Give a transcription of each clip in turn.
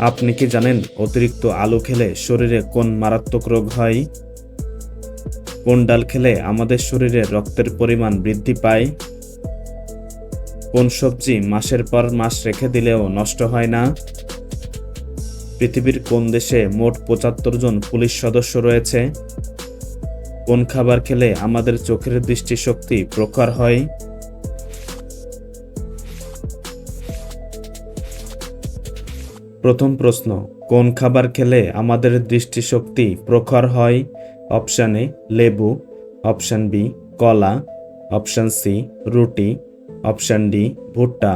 আপনি কি জানেন অতিরিক্ত আলু খেলে শরীরে কোন মারাত্মক রোগ হয়? কোন ডাল খেলে আমাদের শরীরে রক্তের পরিমাণ বৃদ্ধি পায়? কোন সবজি মাসের পর মাস রেখে দিলেও নষ্ট হয় না? পৃথিবীর কোন দেশে মোট ৭৫ জন পুলিশ সদস্য রয়েছে? কোন খাবার খেলে আমাদের চোখের দৃষ্টিশক্তি প্রখর হয়? প্রথম প্রশ্ন, কোন খাবার খেলে আমাদের দৃষ্টিশক্তি প্রখর হয়? অপশান এ লেবু, অপশান বি কলা, অপশান সি রুটি, অপশান ডি ভুট্টা।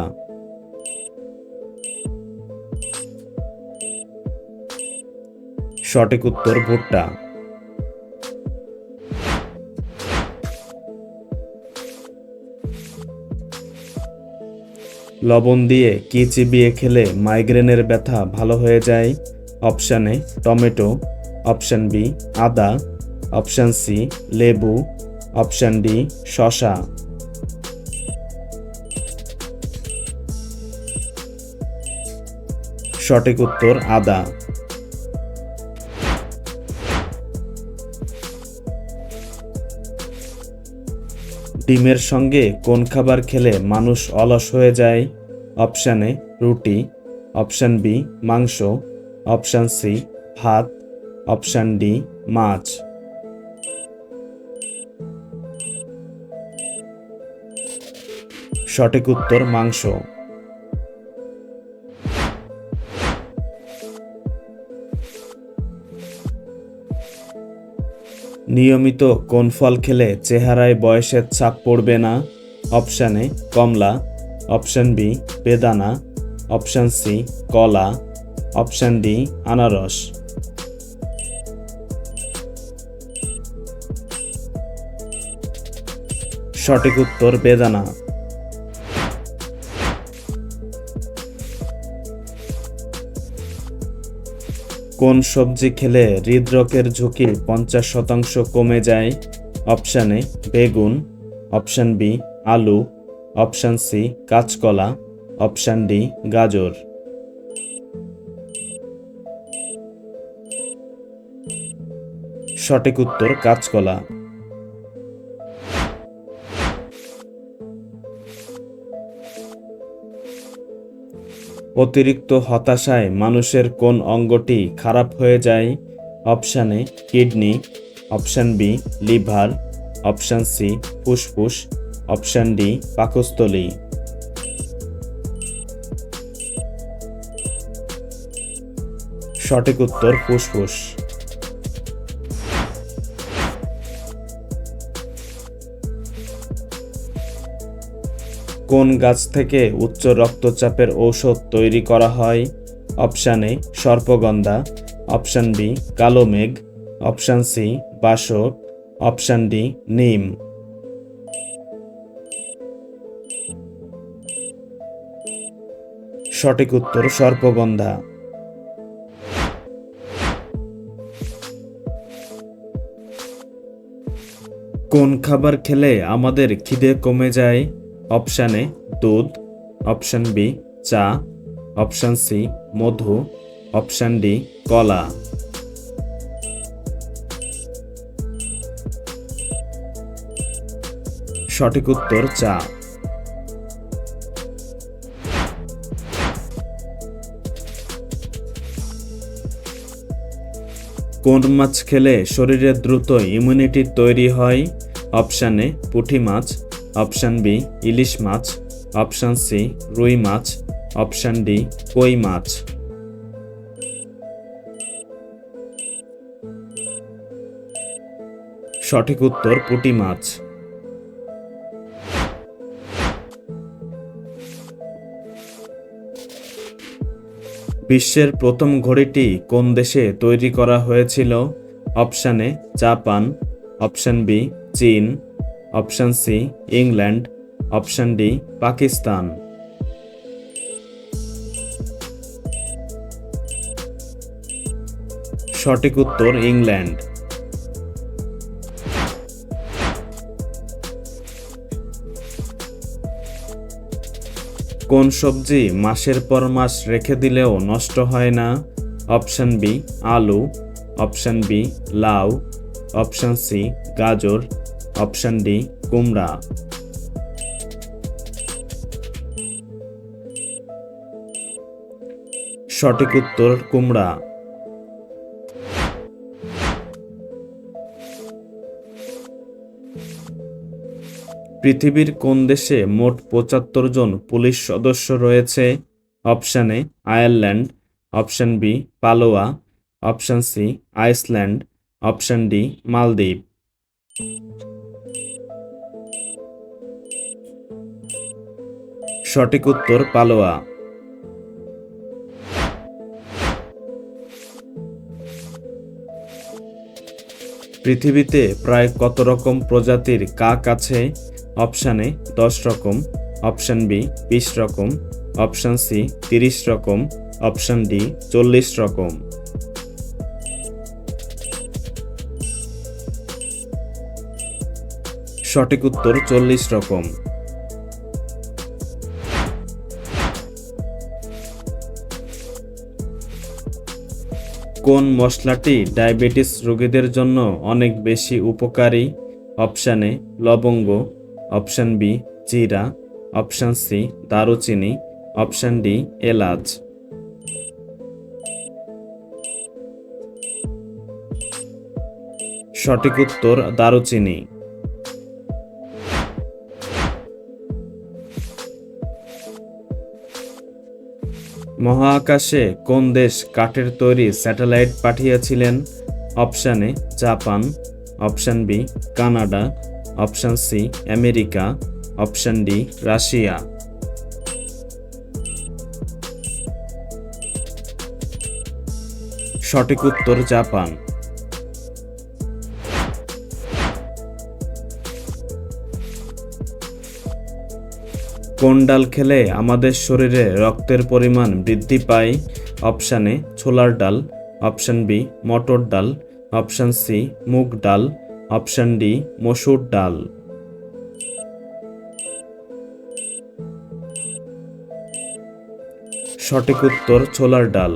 সঠিক উত্তর ভুট্টা। লবণ দিয়ে কি চিবিয়ে খেলে মাইগ্রেনের ব্যথা ভালো হয়ে যায়? Option A tomato, option B আদা, অপশান সি লেবু, অপশান ডি শসা। সঠিক উত্তর আদা। ডিমের সঙ্গে কোন খাবার খেলে মানুষ অলস হয়ে যায়? অপশান এ রুটি, অপশান বি মাংস, অপশান সি ভাত, অপশান ডি মাছ। সঠিক উত্তর মাংস। নিয়মিত কোন ফল খেলে চেহারায় বয়সের ছাপ পড়বে না? অপশান এ কমলা, অপশান বি বেদানা, অপশান সি কলা, অপশান ডি আনারস। সঠিক উত্তর বেদানা। কোন সবজি খেলে হৃদরোগের ঝুঁকি ৫০% কমে যায়? অপশান এ বেগুন, অপশান বি আলু, অপশান সি কাঁচকলা, অপশান ডি গাজর। সঠিক উত্তর কাঁচকলা। অতিরিক্ত হতাশায় মানুষের কোন অঙ্গটি খারাপ হয়ে যায়? Option A kidney, option B liver, option C ফুসফুস, অপশান ডি পাকস্থলী। সঠিক উত্তর ফুসফুস। কোন গাছ থেকে উচ্চ রক্তচাপের ঔষধ তৈরি করা হয়? অপশান এ সর্পগন্ধা, অপশান বি কালো মেঘ, অপশান সি বাসক, অপশান ডি নিম। সঠিক উত্তর সর্পগন্ধা। কোন খাবার খেলে আমাদের খিদে কমে যায়? অপশান এ দুধ, অপশান বি চা, অপশান সি মধু, অপশান ডি কলা। সঠিক উত্তর চা। কোন মাছ খেলে শরীরে দ্রুত ইমিউনিটি তৈরি হয়? অপশান এ পুঁটি মাছ, অপশান বি ইলিশ মাছ, অপশান সি রুই মাছ, অপশান ডি কই মাছ। সঠিক উত্তর পুঁটি মাছ। বিশ্বের প্রথম ঘড়িটি কোন দেশে তৈরি করা হয়েছিল? Option A Japan, option B চীন, option C England, option D Pakistan. সঠিক উত্তর ইংল্যান্ড। কোন সবজি মাসের পর মাস রেখে দিলেও নষ্ট হয় না? অপশন বি আলু, অপশন বি লাউ, অপশন সি গাজর, অপশন ডি কুমড়া। সঠিক উত্তর কুমড়া। পৃথিবীর কোন দেশে মোট ৭৫ জন পুলিশ সদস্য রয়েছে? Option A Ireland, option B পালোয়া, option C Iceland, option D মালদ্বীপ। সঠিক উত্তর পালোয়া। পৃথিবীতে প্রায় কত রকম প্রজাতির কাক আছে? অপশন এ 10 রকম, অপশন বি 20 রকম, অপশন সি 30 রকম, অপশন ডি 40 রকম। সঠিক উত্তর 40 রকম। কোন মশলাটি ডায়াবেটিস রোগীদের জন্য অনেক বেশি উপকারী? অপশন এ লবঙ্গ, অপশন বি জিরা, অপশন সি দারুচিনি, অপশন ডি এলাচ। সঠিক উত্তর দারুচিনি। মহাকাশে কোন দেশ কাঠের তৈরি স্যাটেলাইট পাঠিয়েছিলেন? Option A Japan, option B Canada, option C America, option D Russia. সঠিক উত্তর জাপান। কোন ডাল খেলে আমাদের শরীরে রক্তের পরিমাণ বৃদ্ধি পায়? অপশন এ ছোলার ডাল, অপশন বি মটর ডাল, অপশন সি মুগ ডাল, অপশন ডি মসুর ডাল। সঠিক উত্তর ছোলার ডাল।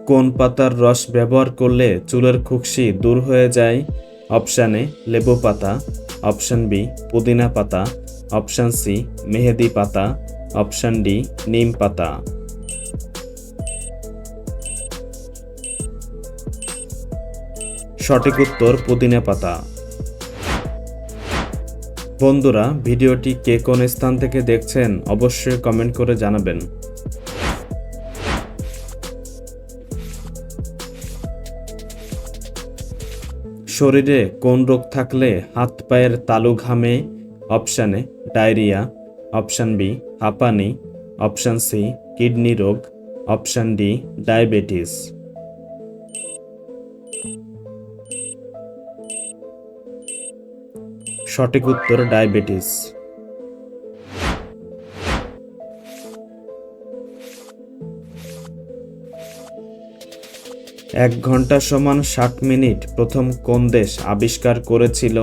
কোন পাতার রস ব্যবহার করলে চুলের খুশকি দূর হয়ে যায়? অপশন এ লেবু পাতা, অপশন বি পুদিনা পাতা, অপশন সি মেহেদি পাতা, অপশন ডি নিম পাতা। সঠিক উত্তর পুদিনা পাতা। বন্ধুরা, ভিডিওটি কে কোন স্থান থেকে দেখছেন অবশ্যই কমেন্ট করে জানাবেন। শরীরে কোন রোগ থাকলে হাত পায়ের তালু ঘামে? Option A diarrhoea, option B হাঁপানি, অপশন সি কিডনি রোগ, অপশন ডি ডায়াবেটিস। সঠিক উত্তর ডায়াবেটিস। 1 ঘন্টা সমান 60 মিনিট প্রথম কোন দেশ আবিষ্কার করেছিল?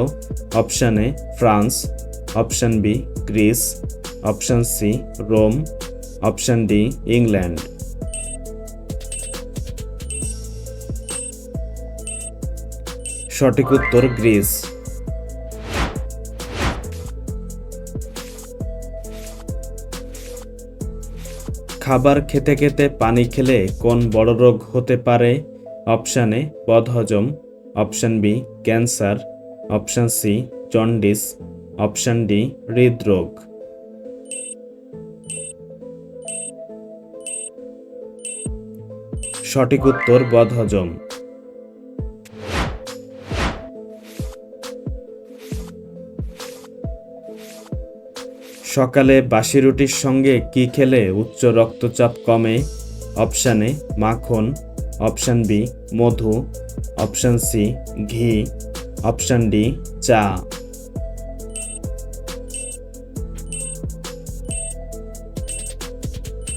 Option A France, option B Greece, option C Rome, option D England. সঠিক উত্তর গ্রিস। খাবার খেতে খেতে পানি খেলে কোন বড় রোগ হতে পারে? অপশন এ বদহজম, option B cancer, option C jaundice, option D হৃদরোগ। সঠিক উত্তর বদহজম। সকালে বাসি রুটির সঙ্গে কি খেলে উচ্চ রক্তচাপ কমে? অপশন এ মাখন, অপশন বি মধু, অপশন সি ঘি, অপশন ডি চা।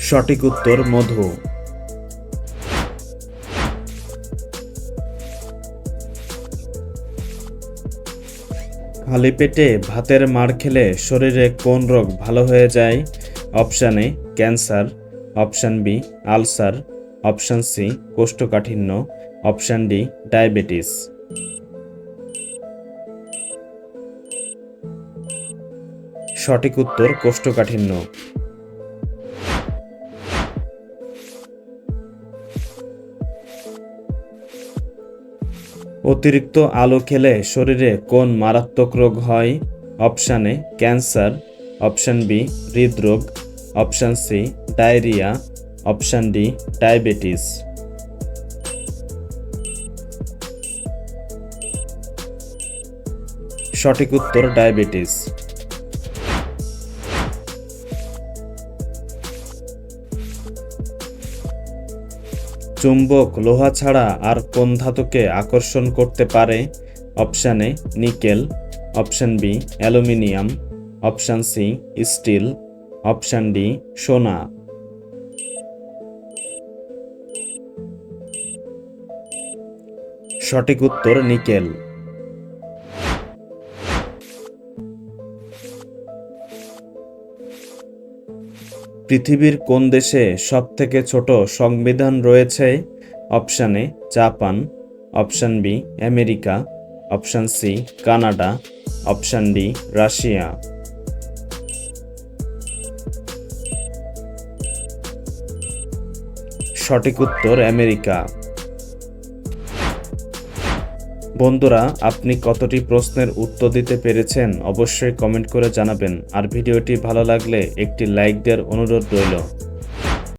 সঠিক উত্তর মধু। খালি পেটে ভাতের মাড় খেলে শরীরে কোন রোগ ভালো হয়ে যায়? Option A cancer, option B ulcer, option C কোষ্ঠকাঠিন্য, অপশান ডি ডায়াবেটিস। সঠিক উত্তর কোষ্ঠকাঠিন্য। অতিরিক্ত আলো খেলে শরীরে কোন মারাত্মক রোগ হয়? Option A cancer, option B হৃদরোগ, option C diarrhoea, option D diabetes. সঠিক উত্তর ডায়াবেটিস। চুম্বক লোহা ছাড়া আর কোন ধাতুকে আকর্ষণ করতে পারে? Option A nickel, option B aluminium, option C steel, option D সোনা। সঠিক উত্তর নিকেল। পৃথিবীর কোন দেশে সবথেকে ছোট সংবিধান রয়েছে? Option A Japan, option B America, option C Canada, option D Russia. সঠিক উত্তর আমেরিকা। বন্ধুরা, আপনি কতটি প্রশ্নের উত্তর দিতে পেরেছেন অবশ্যই কমেন্ট করে জানাবেন। আর ভিডিওটি ভালো লাগলে একটি লাইক দেওয়ার অনুরোধ রইল।